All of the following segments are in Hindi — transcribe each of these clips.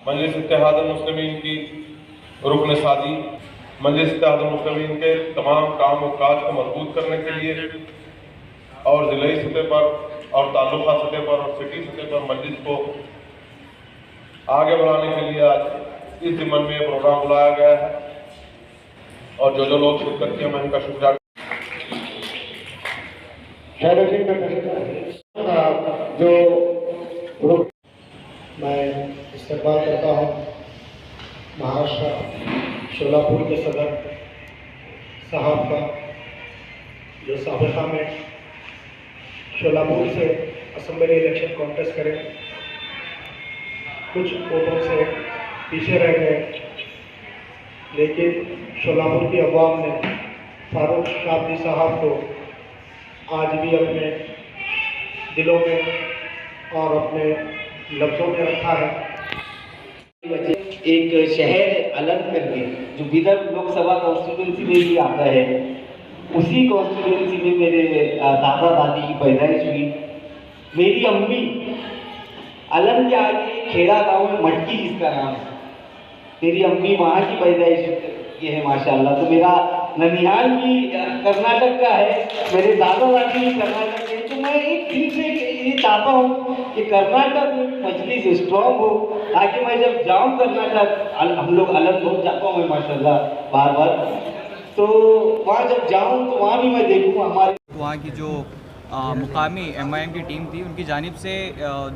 मजलिस इत्तेहादुल मुस्लिमीन की रुकन सादी मजलिस इत्तेहादुल मुस्लिमीन के तमाम काम और काज को मजबूत करने के लिए और ज़िलाई सतह पर और ताल्लुका सतह पर और सिटी सतह पर मजलिस को आगे बढ़ाने के लिए आज इस ज़िम्मन में प्रोग्राम बुलाया गया है और जो लोग शिरकत किए मैं इनका शुक्रिया। जो मैं इस्तेमाल करता हूँ महाराष्ट्र शोलापुर के सदर साहब का, जो साबिक़ा में शोलापुर से असम्बली इलेक्शन कॉन्टेस्ट करें, कुछ वोटों से पीछे रह गए, लेकिन शोलापुर की अवाम ने फारूक शाब्दी साहब को आज भी अपने दिलों में और अपने लफ्ज़ों में रखा है। एक शहर अलग करके जो बिदर लोकसभा कॉन्स्टिट्यूंसी में ही आता है, उसी कॉन्स्टिट्यूंसी में मेरे दादा दादी की पैदाइश हुई। मेरी अम्मी अलग के आगे खेड़ा गांव में मटकी जिसका नाम है, मेरी अम्मी वहाँ की पैदाइश ये है माशाल्लाह। तो मेरा ननिहाल भी कर्नाटक का है, मेरे दादा दादी भी कर्नाटक के। तो मैं एक दिल से ये चाहता हूँ कि कर्नाटक में मजलिस स्ट्रॉन्ग हो, ताकि मैं जब जाऊँ कर्नाटक, हम लोग अलग बहुत जाता हूँ मैं माशाल्लाह बार बार, तो वहाँ जब जाऊँ तो वहाँ भी मैं देखूँ हमारे वहाँ की जो मुकामी MIM की टीम थी, उनकी जानिब से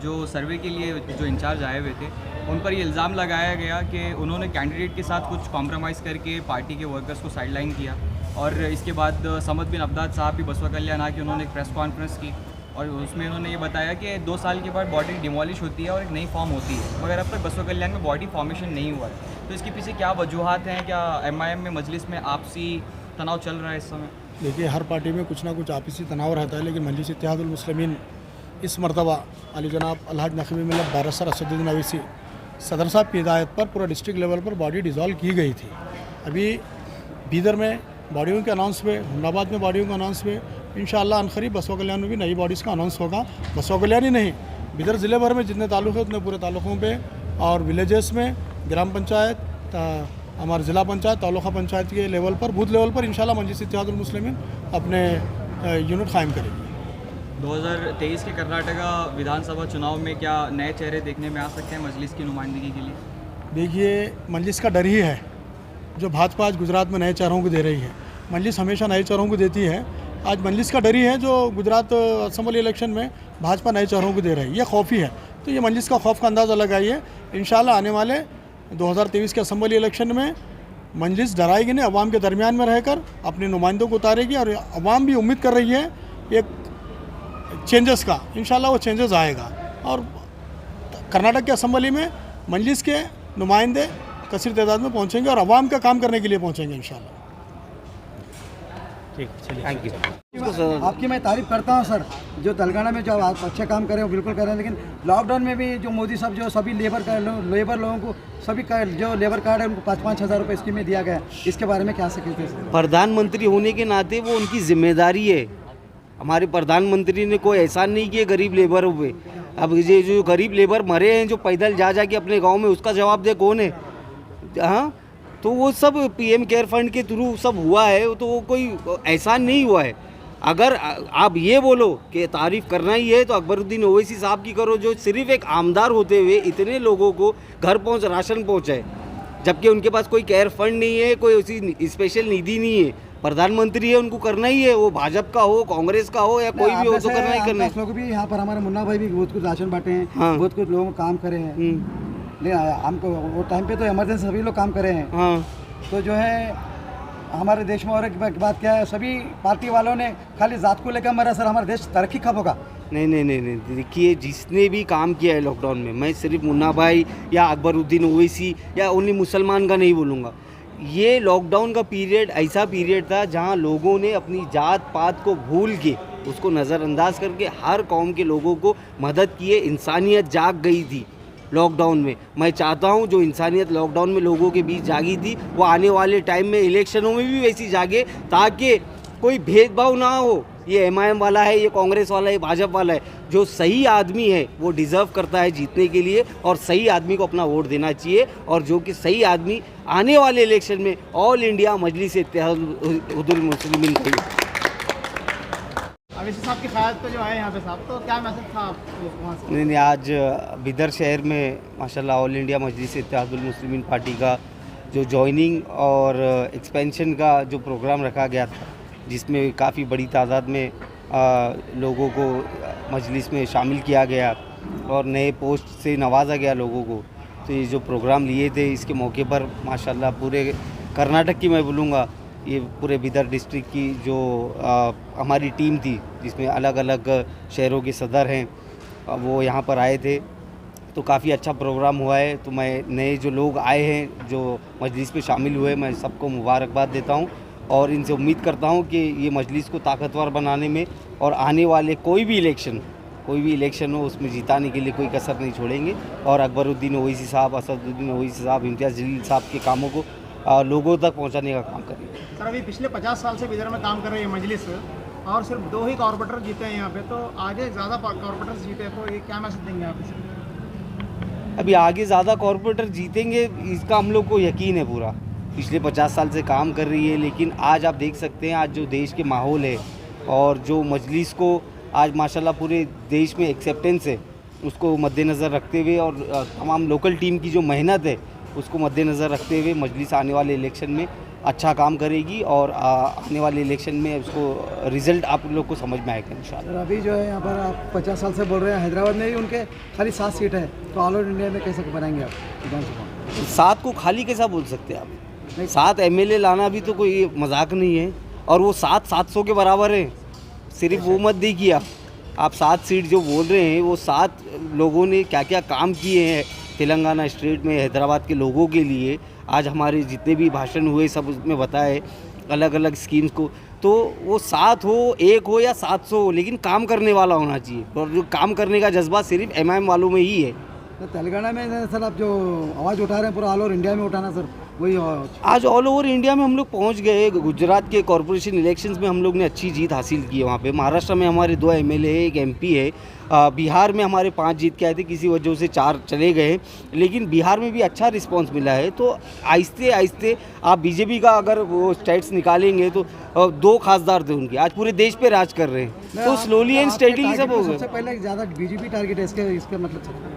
जो सर्वे के लिए जो इंचार्ज आए हुए थे, उन पर ये इल्ज़ाम लगाया गया कि उन्होंने कैंडिडेट के साथ कुछ कॉम्प्रोमाइज़ करके पार्टी के वर्कर्स को साइडलाइन किया। और इसके बाद समद बिन अब्दाद साहब भी बसवा कल्याण आके उन्होंने एक प्रेस कॉन्फ्रेंस की और उसमें उन्होंने ये बताया कि 2 साल के बाद बॉडी डिमोलिश होती है और एक नई फॉर्म होती है, मगर अब तक बसवा कल्याण में बॉडी फॉर्मेशन नहीं हुआ है। तो इसके पीछे क्या वजूहात हैं? क्या MIM में मजलिस में आपसी तनाव चल रहा है इस समय? देखिए, हर पार्टी में कुछ ना कुछ आपसी तनाव रहता है, लेकिन मजलिस इत्तेहादुल मुस्लिमीन इस मरतबा अली जनाब अलहाज नक़वी मिल्लत बारसर असदुद्दीन अवैसी सदर साहब की हिदायत पर पूरा डिस्ट्रिक्ट लेवल पर बॉडी डिज़ोल्व की गई थी। अभी बीदर में बॉडियों के अनाउंस हुए, हुमनाबाद में बॉडियों का अनाउंस हुए, इंशाअल्लाह अनकरीब बसवा कल्याण में भी नई बॉडीज़ का अनाउंस होगा। बसवा कल्याण ही नहीं, बीदर ज़िले भर में जितने ताल्लुक़ हैं उतने पूरे ताल्लुक़ों पे और विलेजेस में ग्राम पंचायत, हमारे ज़िला पंचायत, तालुका पंचायत के लेवल पर, बूथ लेवल पर इंशाअल्लाह मजलिस इत्तेहादुल मुस्लिमीन अपने यूनिट कायम करेगी। 2023 के कर्नाटका विधानसभा चुनाव में क्या नए चेहरे देखने में आ सकते हैं मजलिस की नुमाइंदगी के लिए? देखिए, मजलिस का डर ही है जो भाजपा आज गुजरात में नए चेहरों को दे रही है। मजलिस हमेशा नए चेहरों को देती है, आज मजलिस का डर ही है जो गुजरात असम्बली इलेक्शन में भाजपा नए चेहरों को दे रही है। ये खौफ ही है, तो ये मजलिस का खौफ का अंदाज़ा लगाइए। इंशाअल्लाह आने वाले 2023 के असम्बली इलेक्शन में मजलिस डराएगी नहीं, अवाम के दरमियान में रहकर अपने नुमाइंदों को उतारेगी और अवाम भी उम्मीद कर रही है एक चेंजेस का। इंशाअल्लाह वो चेंजेस आएगा और कर्नाटक के असम्बली में मजलिस के नुमाइंदे कसीर तादाद में पहुंचेंगे और अवाम का काम करने के लिए पहुंचेंगे इंशाअल्लाह। ठीक, चलिए, थैंक यू। आपकी मैं तारीफ़ करता हूं सर, जो तेलंगाना में जो आप अच्छे काम कर रहे हो बिल्कुल कर रहे हैं, लेकिन लॉकडाउन में भी जो मोदी साहब जो सभी लेबर लोगों को सभी का जो लेबर कार्ड है उनको 5-5 हज़ार रुपये स्कीम में दिया गया, इसके बारे में क्या सकते हैं? प्रधानमंत्री होने के नाते वो उनकी जिम्मेदारी है। हमारे प्रधानमंत्री ने कोई एहसान नहीं किया गरीब लेबरों पे। अब ये जो गरीब लेबर मरे हैं जो पैदल जा के अपने गाँव में, उसका जवाब दे कौन है? हाँ, तो वो सब PM केयर फंड के थ्रू सब हुआ है, तो वो कोई एहसान नहीं हुआ है। अगर आप ये बोलो कि तारीफ़ करना ही है तो अकबरुद्दीन ओवैसी साहब की करो, जो सिर्फ एक आमदार होते हुए इतने लोगों को घर राशन पहुँचाए, जबकि उनके पास कोई केयर फंड नहीं है, कोई उसी स्पेशल निधि नहीं है। प्रधानमंत्री है, उनको करना ही है, वो भाजपा का हो, कांग्रेस का हो या कोई भी हो, तो करना ही करना है। लोग भी यहाँ पर हमारे मुन्ना भाई भी बहुत कुछ राशन बांटे हैं, हाँ। बहुत कुछ लोगों को काम करे हैं, नहीं हमको वो टाइम पे तो इमरजेंसी सभी लोग काम करे हैं। हाँ, तो जो है हमारे देश में और एक बात क्या है, सभी पार्टी वालों ने खाली जात को लेकर मरा सर, हमारा देश तरक्की कब होगा? नहीं, देखिए, जिसने भी काम किया है लॉकडाउन में, मैं सिर्फ मुन्ना भाई या अकबरुद्दीन ओवैसी या ओनली मुसलमान का नहीं बोलूँगा। ये लॉकडाउन का पीरियड ऐसा पीरियड था जहाँ लोगों ने अपनी जात पात को भूल के, उसको नज़रअंदाज करके हर कौम के लोगों को मदद की है। इंसानियत जाग गई थी लॉकडाउन में। मैं चाहता हूं जो इंसानियत लॉकडाउन में लोगों के बीच जागी थी, वो आने वाले टाइम में इलेक्शनों में भी वैसी जागे, ताकि कोई भेदभाव ना हो। ये MIM वाला है, ये कांग्रेस वाला है, भाजपा वाला है। जो सही आदमी है वो डिज़र्व करता है जीतने के लिए और सही आदमी को अपना वोट देना चाहिए, और जो कि सही आदमी आने वाले इलेक्शन में ऑल इंडिया मजलिस इत्तेहादुल मुस्लिमीन का अवैसी साहब की क़यादत पे जो आए यहाँ पे साहब, तो क्या मैसेज था आपको वहाँ से? नहीं, आज बिदर शहर में माशाल्लाह ऑल इंडिया मजलिस इत्तेहादुल मुस्लिमीन पार्टी का जो जॉइनिंग और एक्सपेंशन का जो प्रोग्राम रखा गया था, जिसमें काफ़ी बड़ी तादाद में लोगों को मजलिस में शामिल किया गया और नए पोस्ट से नवाजा गया लोगों को। तो ये जो प्रोग्राम लिए थे, इसके मौके पर माशाल्लाह पूरे कर्नाटक की मैं बोलूँगा, ये पूरे बिदर डिस्ट्रिक्ट की जो हमारी टीम थी, जिसमें अलग अलग शहरों के सदर हैं, वो यहाँ पर आए थे। तो काफ़ी अच्छा प्रोग्राम हुआ है। तो मैं नए जो लोग आए हैं, जो मजलिस में शामिल हुए, मैं सबको मुबारकबाद देता हूँ और इनसे उम्मीद करता हूँ कि ये मजलिस को ताकतवर बनाने में और आने वाले कोई भी इलेक्शन हो उसमें जिताने के लिए कोई कसर नहीं छोड़ेंगे। और अकबरुद्दीन ओवैसी साहब, असदुद्दीन ओवैसी साहब, इम्तियाज़ जलील साहब के कामों को लोगों तक पहुंचाने का काम करेंगे। सर, अभी पिछले 50 साल से बिदर में काम कर रही है मजलिस और सिर्फ 2 ही कॉर्पोरेटर जीते हैं यहाँ पे, तो आगे ज़्यादा कॉर्पोरेटर्स जीते तो ये क्या मैसेज देंगे आप इसे? अभी आगे ज़्यादा कॉर्पोरेटर जीतेंगे इसका हम लोग को यकीन है पूरा। पिछले 50 साल से काम कर रही है, लेकिन आज आप देख सकते हैं आज जो देश के माहौल है और जो मजलिस को आज माशाल्लाह पूरे देश में एक्सेप्टेंस है, उसको मद्देनज़र रखते हुए और तमाम लोकल टीम की जो मेहनत है उसको मद्देनज़र रखते हुए मजलिस आने वाले इलेक्शन में अच्छा काम करेगी और आने वाले इलेक्शन में उसको रिज़ल्ट आप लोग को समझ में आएगा इंशाल्लाह। अभी जो है यहाँ पर आप 50 साल से बोल रहे हैं, हैदराबाद में ही उनके खाली 7 सीट है, तो ऑल ओवर इंडिया में कैसे बनाएंगे आप विधानसभा? 7 को खाली कैसा बोल सकते हैं आप? 7 MLA लाना भी तो कोई मजाक नहीं है, और वो 700 के बराबर है। सिर्फ वो मत देखिए आप 7 सीट जो बोल रहे हैं, वो 7 लोगों ने क्या क्या काम किए हैं तेलंगाना स्टेट में, हैदराबाद के लोगों के लिए। आज हमारे जितने भी भाषण हुए सब उसमें बताए अलग अलग स्कीम्स को। तो वो 7 हो, 1 हो या 700 हो, लेकिन काम करने वाला होना चाहिए, और जो काम करने का जज्बा सिर्फ MIM वालों में ही है। तो तेलंगाना में सर आप जो आवाज़ उठा रहे हैं पूरा ऑल ओवर इंडिया में उठाना सर, वही आज ऑल ओवर इंडिया में हम लोग पहुंच गए। गुजरात के कॉरपोरेशन इलेक्शंस में हम लोग ने अच्छी जीत हासिल की है वहाँ पे। महाराष्ट्र में हमारे 2 MLA है, 1 MP है। बिहार में हमारे 5 जीत के आए थे, किसी वजह से 4 चले गए, लेकिन बिहार में भी अच्छा रिस्पांस मिला है। तो आहिस्ते आहिस्ते आप बीजेपी का अगर वो स्टेट्स निकालेंगे तो 2 खासदार थे उनके, आज पूरे देश पे राज कर रहे हैं। तो स्लोली एंड स्टेडीली सब हो गया। सबसे पहले ज़्यादा बीजेपी टारगेट है इसके मतलब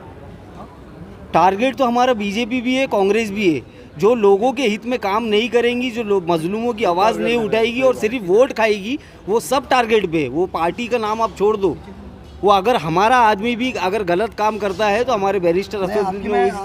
टारगेट तो हमारा बीजेपी भी है, कांग्रेस भी है। जो लोगों के हित में काम नहीं करेंगी, जो लोग मजलूमों की आवाज़ नहीं उठाएगी और सिर्फ वोट खाएगी, वो सब टारगेट पे। वो पार्टी का नाम आप छोड़ दो, वो अगर हमारा आदमी भी अगर गलत काम करता है तो हमारे बैरिस्टर असदुद्दीन